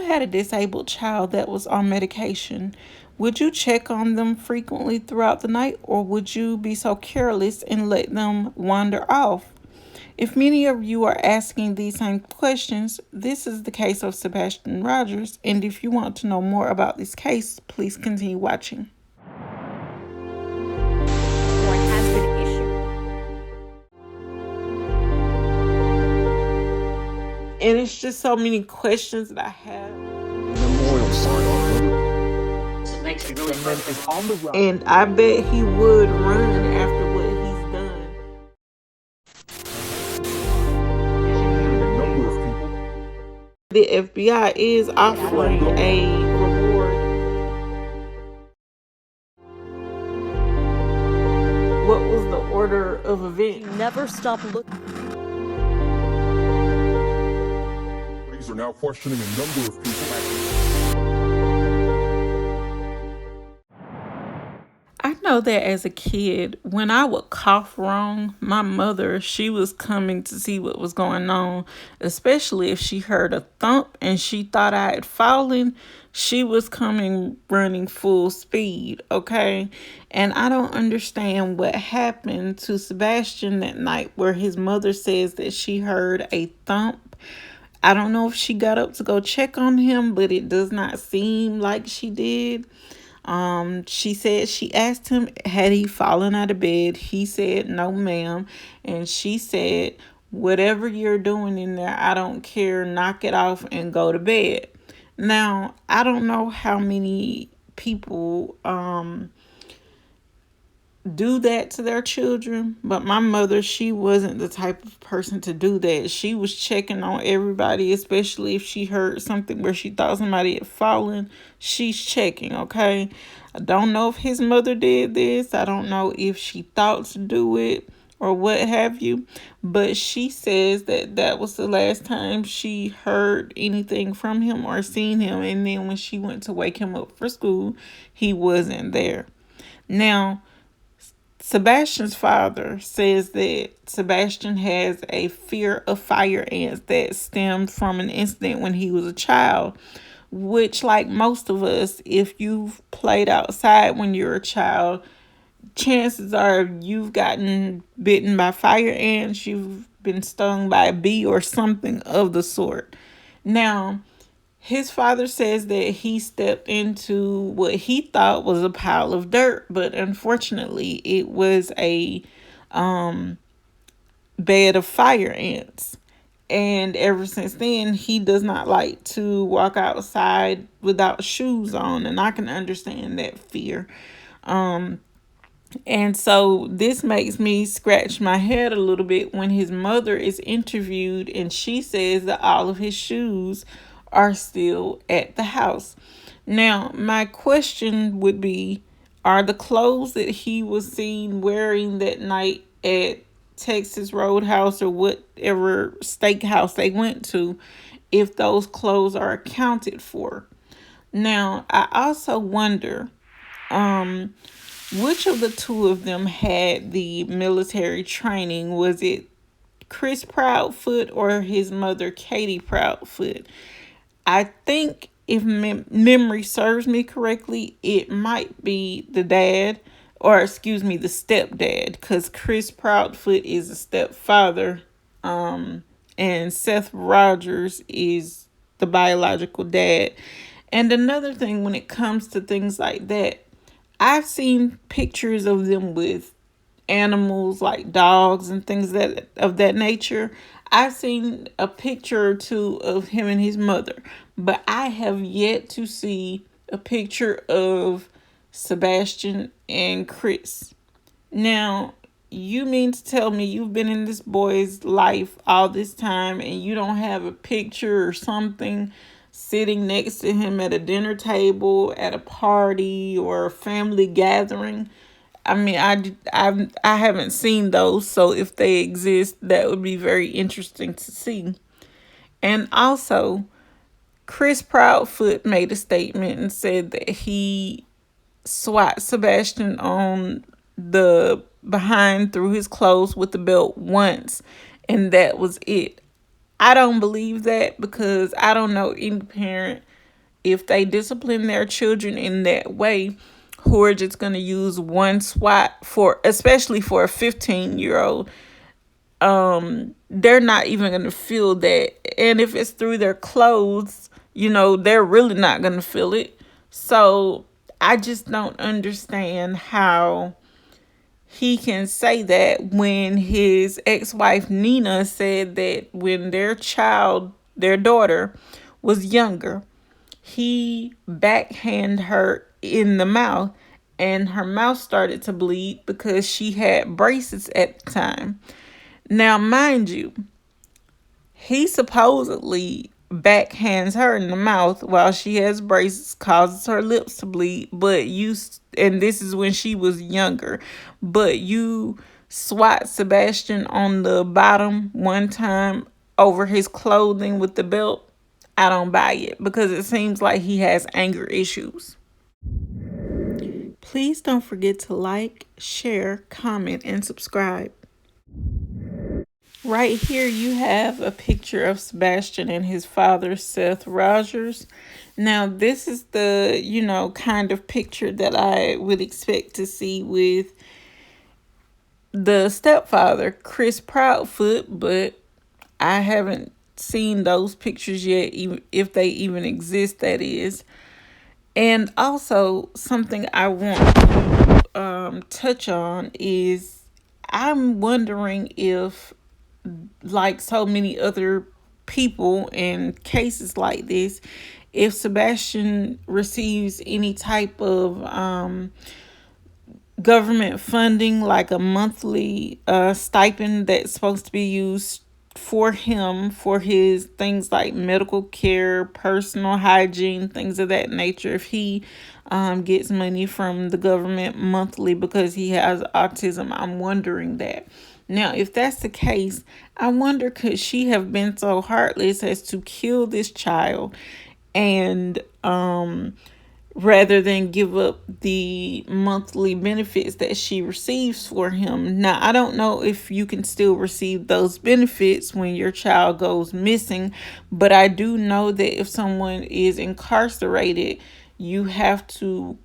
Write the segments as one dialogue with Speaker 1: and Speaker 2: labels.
Speaker 1: had a disabled child that was on medication, would you check on them frequently throughout the night, or would you be so careless and let them wander off? If many of you are asking these same questions, this is the case of Sebastian Rogers, and if you want to know more about this case, please continue watching.
Speaker 2: Has been issued.
Speaker 1: And it's just so many questions that I have.
Speaker 3: Memorial sign
Speaker 4: It makes it really
Speaker 3: and then
Speaker 4: hard.
Speaker 3: is on the run.
Speaker 1: And I bet he would run after what he's done.
Speaker 3: A number of people.
Speaker 1: The FBI is offering a reward. What was the order of events?
Speaker 2: Never stop looking.
Speaker 3: Police are now questioning a number of people.
Speaker 1: I know that as a kid, when I would cough wrong, my mother, she was coming to see what was going on, especially if she heard a thump and she thought I had fallen. She was coming running full speed, okay? And I don't understand what happened to Sebastian that night where his mother says that she heard a thump. I don't know if she got up to go check on him, but it does not seem like she did. She said she asked him, had he fallen out of bed? He said, no, ma'am. And she said, whatever you're doing in there, I don't care. Knock it off and go to bed. Now, I don't know how many people do that to their children, but my mother, she wasn't the type of person to do that. She was checking on everybody, especially if she heard something where she thought somebody had fallen. She's checking, okay? I don't know if his mother did this. I don't know if she thought to do it or what have you, but she says that that was the last time she heard anything from him or seen him. And then when she went to wake him up for school, he wasn't there. Now, Sebastian's father says that Sebastian has a fear of fire ants that stemmed from an incident when he was a child, which, like most of us, if you've played outside when you're a child, chances are you've gotten bitten by fire ants, you've been stung by a bee or something of the sort. Now, his father says that he stepped into what he thought was a pile of dirt, but unfortunately it was a bed of fire ants. And ever since then, he does not like to walk outside without shoes on, and I can understand that fear. And so this makes me scratch my head a little bit when his mother is interviewed and she says that all of his shoes are still at the house. Now, my question would be, are the clothes that he was seen wearing that night at Texas Roadhouse or whatever steakhouse they went to, if those clothes are accounted for? Now, I also wonder, which of the two of them had the military training? Was it Chris Proudfoot or his mother, Katie Proudfoot? I think if memory serves me correctly, it might be the dad, or excuse me, the stepdad, because Chris Proudfoot is a stepfather, and Seth Rogers is the biological dad. And another thing, when it comes to things like that, I've seen pictures of them with animals like dogs and things of that nature. I've seen a picture or two of him and his mother, but I have yet to see a picture of Sebastian and Chris. Now, you mean to tell me you've been in this boy's life all this time and you don't have a picture or something sitting next to him at a dinner table, at a party, or a family gathering? I mean, I haven't seen those, so if they exist, that would be very interesting to see. And also, Chris Proudfoot made a statement and said that he swat Sebastian on the behind through his clothes with the belt once, and that was it. I don't believe that, because I don't know any parent if they discipline their children in that way, who are just going to use one swat for, especially for a 15-year-old, they're not even going to feel that. And if it's through their clothes, they're really not going to feel it. So I just don't understand how he can say that when his ex-wife Nina said that when their daughter was younger, he backhanded her in the mouth and her mouth started to bleed because she had braces at the time. Now, mind you, he supposedly backhands her in the mouth while she has braces, causes her lips to bleed, and this is when she was younger, but you swat Sebastian on the bottom one time over his clothing with the belt. I don't buy it because it seems like he has anger issues. Please don't forget to like, share, comment, and subscribe. Right here you have a picture of Sebastian and his father, Seth Rogers. Now, this is the, kind of picture that I would expect to see with the stepfather, Chris Proudfoot, but I haven't seen those pictures yet, even if they even exist, that is. And also, something I want to touch on is I'm wondering if, like so many other people in cases like this, if Sebastian receives any type of government funding, like a monthly stipend that's supposed to be used for him for his things like medical care, personal hygiene, things of that nature. If he gets money from the government monthly because he has autism, I'm wondering that. Now, if that's the case, I wonder, could she have been so heartless as to kill this child and rather than give up the monthly benefits that she receives for him? Now, I don't know if you can still receive those benefits when your child goes missing, but I do know that if someone is incarcerated, you have to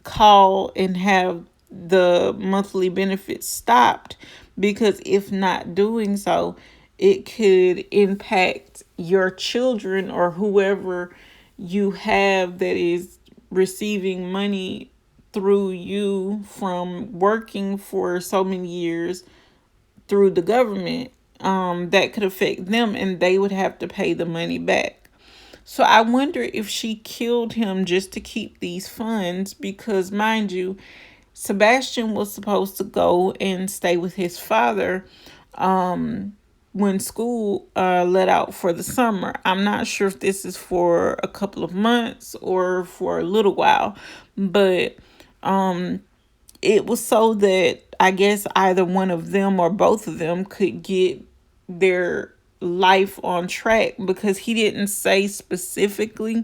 Speaker 1: call and have the monthly benefits stopped, because if not doing so, it could impact your children or whoever you have that is receiving money through you from working for so many years through the government. That could affect them and they would have to pay the money back. So I wonder if she killed him just to keep these funds, because mind you, Sebastian was supposed to go and stay with his father when school let out for the summer. I'm not sure if this is for a couple of months or for a little while, but it was so that I guess either one of them or both of them could get their life on track, because he didn't say specifically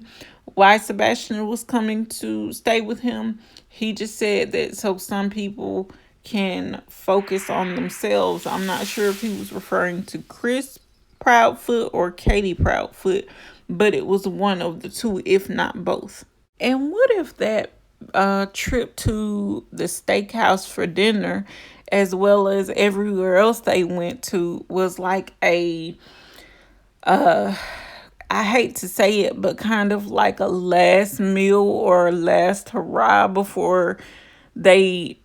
Speaker 1: why Sebastian was coming to stay with him. He just said that so some people can focus on themselves. I'm not sure if he was referring to Chris Proudfoot or Katie Proudfoot, but it was one of the two, if not both. And what if that trip to the steakhouse for dinner, as well as everywhere else they went to, was like I hate to say it, but kind of like a last meal or last hurrah before they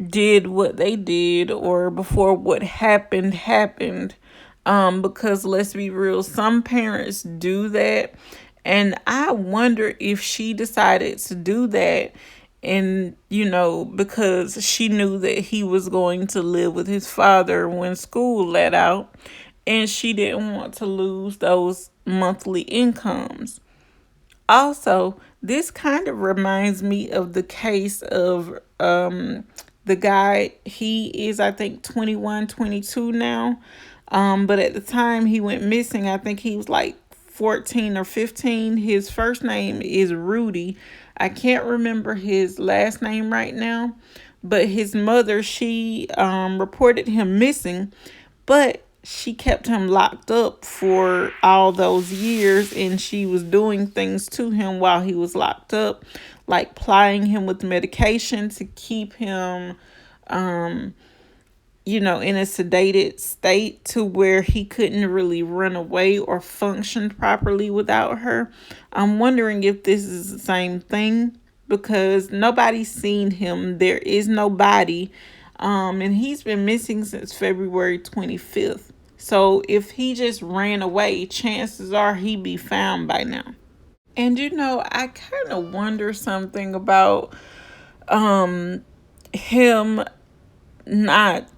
Speaker 1: did what they did, or before what happened. Because let's be real, some parents do that. And I wonder if she decided to do that and, because she knew that he was going to live with his father when school let out, and she didn't want to lose those monthly incomes. Also, this kind of reminds me of the case of the guy. He is, I think, 21, 22 now. But at the time he went missing, I think he was like 14 or 15. His first name is Rudy. I can't remember his last name right now. But his mother, she reported him missing. But she kept him locked up for all those years, and she was doing things to him while he was locked up, like plying him with medication to keep him in a sedated state to where he couldn't really run away or function properly without her. I'm wondering if this is the same thing, because nobody's seen him. There is no body. And he's been missing since February 25th. So if he just ran away, chances are he'd be found by now. And I kind of wonder something about him not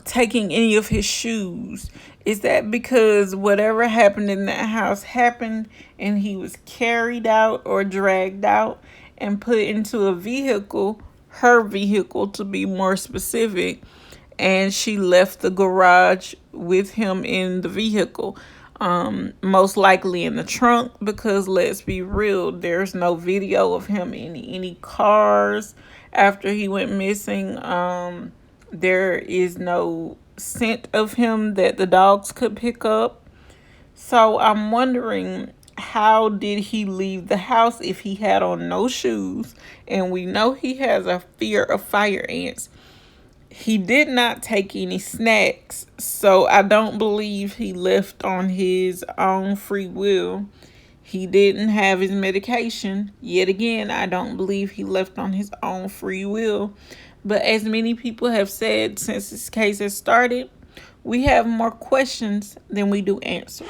Speaker 1: taking any of his shoes. Is that because whatever happened in that house happened and he was carried out or dragged out and put into a vehicle, her vehicle to be more specific, and she left the garage with him in the vehicle? Most likely in the trunk, because let's be real, there's no video of him in any cars after he went missing. There is no scent of him that the dogs could pick up. So I'm wondering, how did he leave the house if he had on no shoes? And we know he has a fear of fire ants. He did not take any snacks, so I don't believe he left on his own free will. He didn't have his medication. Yet again, I don't believe he left on his own free will. But as many people have said since this case has started, we have more questions than we do answers.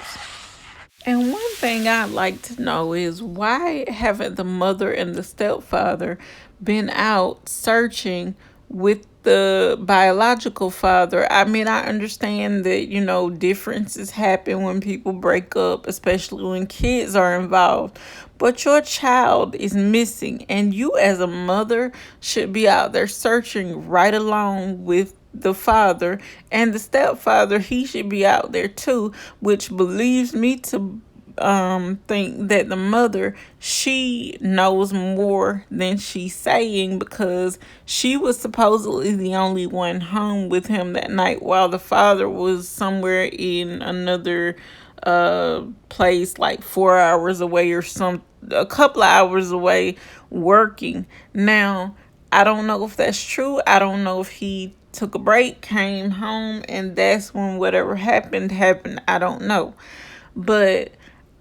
Speaker 1: And one thing I'd like to know is, why haven't the mother and the stepfather been out searching with the biological father? I mean, I understand that, differences happen when people break up, especially when kids are involved. But your child is missing, and you as a mother should be out there searching right along with the father, and the stepfather, he should be out there too, which believes me to think that the mother, she knows more than she's saying, because she was supposedly the only one home with him that night while the father was somewhere in another place, like 4 hours away or a couple of hours away, working. Now, I don't know if that's true. I don't know if he took a break, came home, and that's when whatever happened. I don't know. But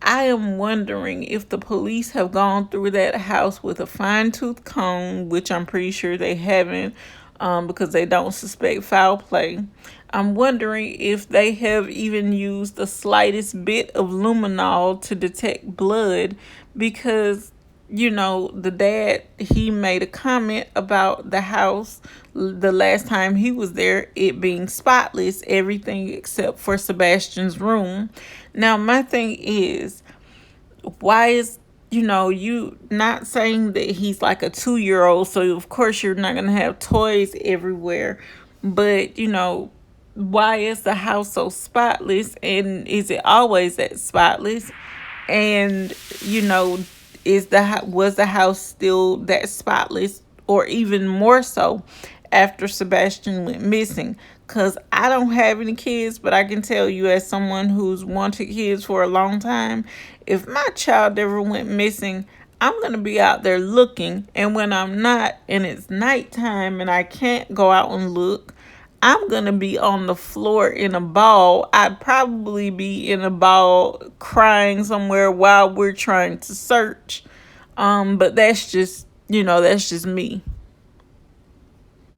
Speaker 1: I am wondering if the police have gone through that house with a fine-tooth comb, which I'm pretty sure they haven't, because they don't suspect foul play. I'm wondering if they have even used the slightest bit of luminol to detect blood, because the dad, he made a comment about the house the last time he was there, it being spotless, everything except for Sebastian's room. Now, my thing is, why is, you not saying that he's like a 2-year-old, so of course you're not going to have toys everywhere, but, why is the house so spotless, and is it always that spotless? And, was the house still that spotless, or even more so after Sebastian went missing? Because I don't have any kids, but I can tell you, as someone who's wanted kids for a long time, if my child ever went missing, I'm going to be out there looking. And when I'm not, and it's nighttime and I can't go out and look, I'm going to be on the floor in a ball. I'd probably be in a ball crying somewhere while we're trying to search. But that's just me.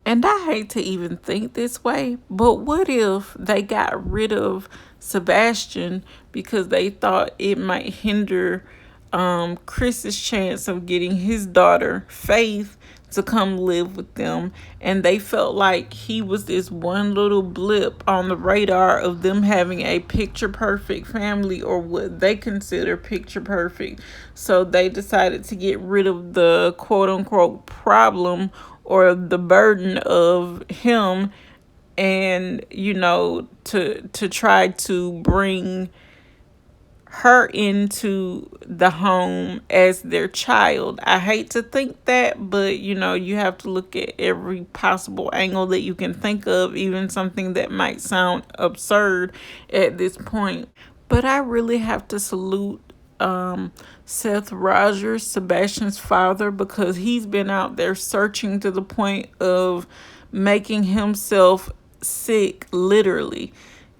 Speaker 1: And I hate to even think this way, but what if they got rid of Sebastian because they thought it might hinder Chris's chance of getting his daughter, Faith, to come live with them, and they felt like he was this one little blip on the radar of them having a picture perfect family, or what they consider picture perfect. So they decided to get rid of the quote unquote problem or the burden of him, and to try to bring her into the home as their child. I hate to think that, but you know, you have to look at every possible angle that you can think of, even something that might sound absurd at this point. But I really have to salute Seth Rogers, Sebastian's father, because he's been out there searching to the point of making himself sick, literally.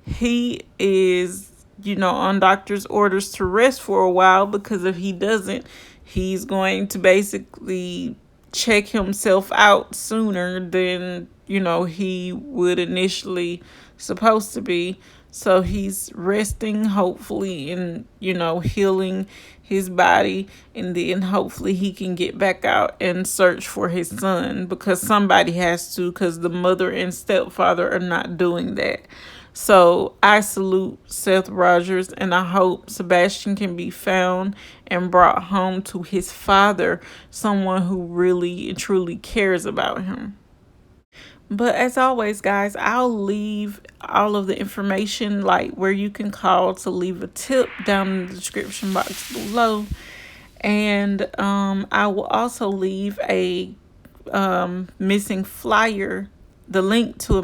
Speaker 1: He is, you know, on doctor's orders to rest for a while, because if he doesn't, he's going to basically check himself out sooner than, you know, he would initially supposed to be. So he's resting, hopefully, and, you know, healing his body, and then hopefully he can get back out and search for his son, because somebody has to, because the mother and stepfather are not doing that. So I salute Seth Rogers, and I hope Sebastian can be found and brought home to his father, someone who really and truly cares about him. But as always, guys, I'll leave all of the information, like where you can call to leave a tip, down in the description box below. And I will also leave a missing flyer, the link to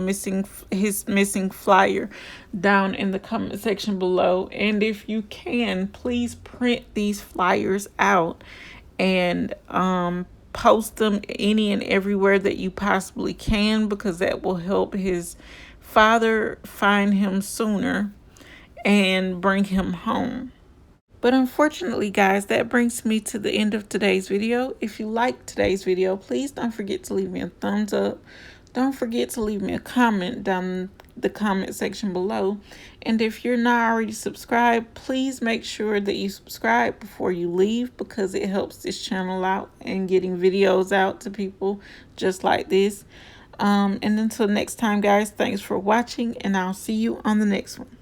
Speaker 1: his missing flyer, down in the comment section below. And if you can, please print these flyers out and post them any and everywhere that you possibly can, because that will help his father find him sooner and bring him home. But unfortunately, guys, that brings me to the end of today's video. If you liked today's video, please don't forget to leave me a thumbs up. Don't forget to leave me a comment down the comment section below. And if you're not already subscribed, please make sure that you subscribe before you leave, because it helps this channel out and getting videos out to people just like this. And until next time, guys, thanks for watching, and I'll see you on the next one.